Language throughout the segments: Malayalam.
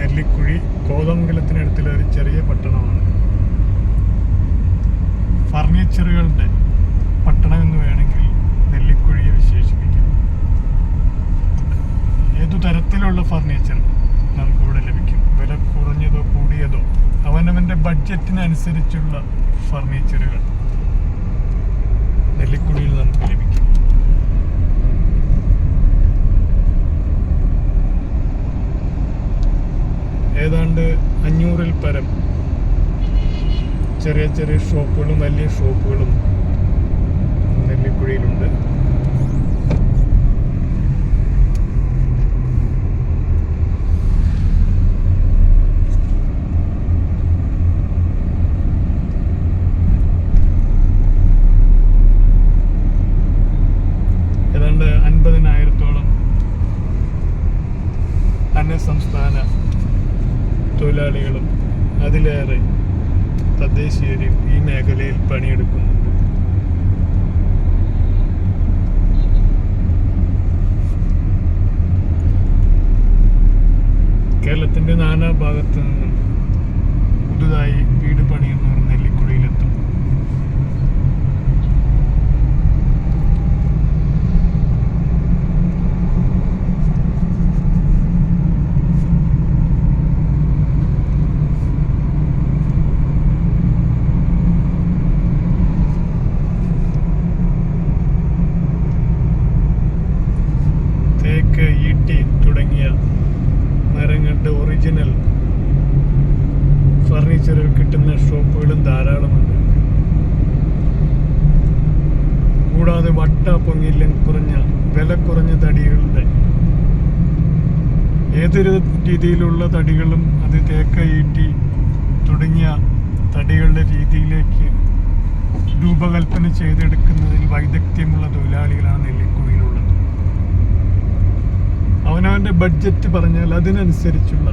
നെല്ലിക്കുഴി കോതമംഗലത്തിനടുത്തുള്ള ഒരു ചെറിയ പട്ടണമാണ്. ഫർണിച്ചറുകളുടെ പട്ടണം എന്ന് വേണമെങ്കിൽ നെല്ലിക്കുഴിയെ വിശേഷിപ്പിക്കാം. ഏതു തരത്തിലുള്ള ഫർണിച്ചർ നമുക്കിവിടെ ലഭിക്കും. വില കുറഞ്ഞതോ കൂടിയതോ അവനവൻ്റെ ബഡ്ജറ്റിനനുസരിച്ചുള്ള ഫർണിച്ചറുകൾ നെല്ലിക്കുഴിയിൽ നമുക്ക് ലഭിക്കും. ഏതാണ്ട് 500-ൽ പരം ചെറിയ ചെറിയ ഷോപ്പുകളും വലിയ ഷോപ്പുകളും നെല്ലിക്കുഴിയിലുണ്ട്. ഏതാണ്ട് 50,000-ഓളം അന്യസംസ്ഥാന തൊഴിലാളികളും അതിലേറെ തദ്ദേശീയരും ഈ മേഖലയിൽ പണിയെടുക്കുന്നുണ്ട്. കേരളത്തിൻ്റെ നാനാഭാഗത്തു നിന്നും പുതുതായി വീട് പണിയുന്നവർ നെല്ലിക്കുഴിയിലെത്തും. ഈട്ടി തുടങ്ങിയ മരങ്ങളുടെ ഒറിജിനൽ ഫർണിച്ചറുകൾ കിട്ടുന്ന ഷോപ്പുകളും ധാരാളമുണ്ട്. കൂടാതെ വട്ട, പൊങ്ങില്ലൻ കുറഞ്ഞ വില കുറഞ്ഞ തടികളുടെ ഏതൊരു രീതിയിലുള്ള തടികളും അത് തേക്ക്, ഈട്ടി തുടങ്ങിയ തടികളുടെ രീതിയിലേക്ക് രൂപകൽപ്പന ചെയ്തെടുക്കുന്നതിൽ വൈദഗ്ധ്യമുള്ള തൊഴിലാളികളാണ് നെല്ലിക്കുഴിയിലുള്ളത്. അവനവൻ്റെ ബഡ്ജറ്റ് പറഞ്ഞാൽ അതിനനുസരിച്ചുള്ള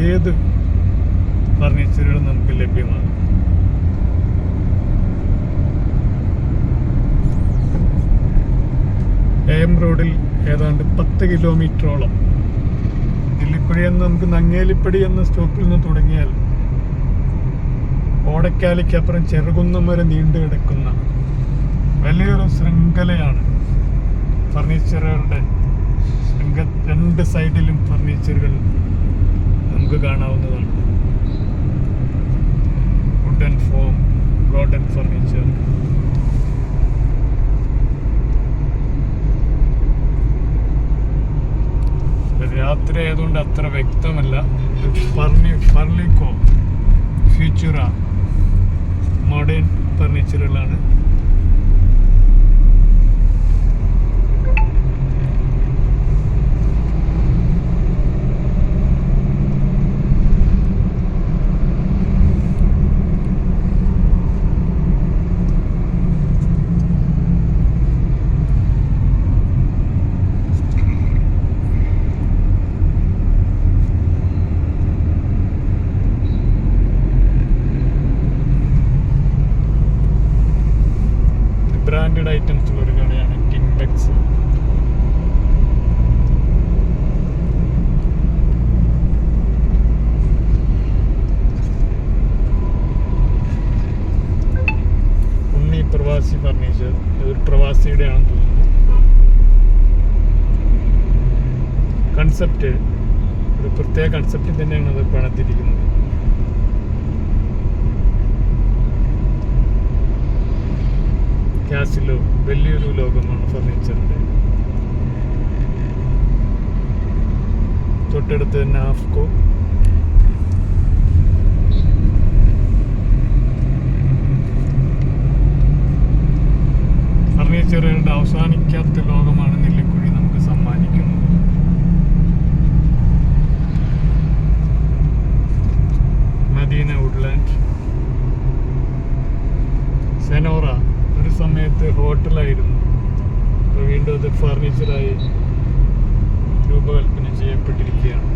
ഏത് ഫർണിച്ചറുകളും നമുക്ക് ലഭ്യമാണ്. AM റോഡിൽ ഏതാണ്ട് 10 കിലോമീറ്ററോളം നെല്ലിക്കുഴി എന്ന് നമുക്ക് നങ്ങേലിപ്പടി എന്ന സ്റ്റോപ്പിൽ നിന്ന് തുടങ്ങിയാൽ ഓടക്കാലിക്കപ്പുറം ചെറുകുന്നം വരെ നീണ്ടു കിടക്കുന്ന വലിയൊരു ശൃംഖലയാണ് ഫർണിച്ചറുകളുടെ. രണ്ട് സൈഡിലും ഫർണിച്ചറുകൾ നമുക്ക് കാണാവുന്നതാണ്. Would and form, golden furniture. രാത്രി ആയതുകൊണ്ട് അത്ര വ്യക്തമല്ല. ഫർലിക്കോ, ഫ്യൂച്ചുറ മോഡേൺ ഫർണിച്ചറുകളാണ്. ബ്രാൻഡഡ് ഐറ്റംസ് ഉള്ള ഒരു കടയാണ് കിംബെക്സ്. ഉണ്ണി പ്രവാസി ഫർണിച്ചർ, ഇതൊരു പ്രവാസിയുടെ ആണെന്ന് തോന്നുന്നു. കൺസെപ്റ്റ് ഒരു പ്രത്യേക കൺസെപ്റ്റിൽ തന്നെയാണ് അത് പണിതിരിക്കുന്നത്. കാസിലോ വലിയൊരു ലോകമാണ് ഫർണിച്ചറിൻ്റെ. തൊട്ടടുത്ത് നാഫ്കോ, ഫർണിച്ചറുകളുടെ അവസാനിക്കാത്ത ലോകമാണ് നെല്ലിക്കുഴി നമുക്ക് സമ്മാനിക്കുന്നത്. മദീന വുഡ്ലാൻഡ്, സെനോറ ഒരു സമയത്ത് ഹോട്ടലായിരുന്നു. ഇപ്പോൾ വീണ്ടും അത് ഫർണിച്ചറായി രൂപകൽപ്പന ചെയ്യപ്പെട്ടിരിക്കുകയാണ്.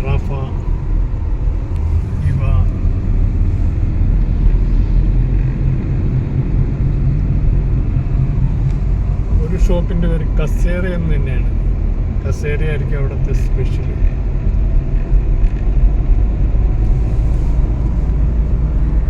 റാഫ, ഇവ, ഷോപ്പിൻ്റെ പേര് കസേര എന്ന് തന്നെയാണ്. കസേര ആയിരിക്കും അവിടുത്തെ സ്പെഷ്യൽ.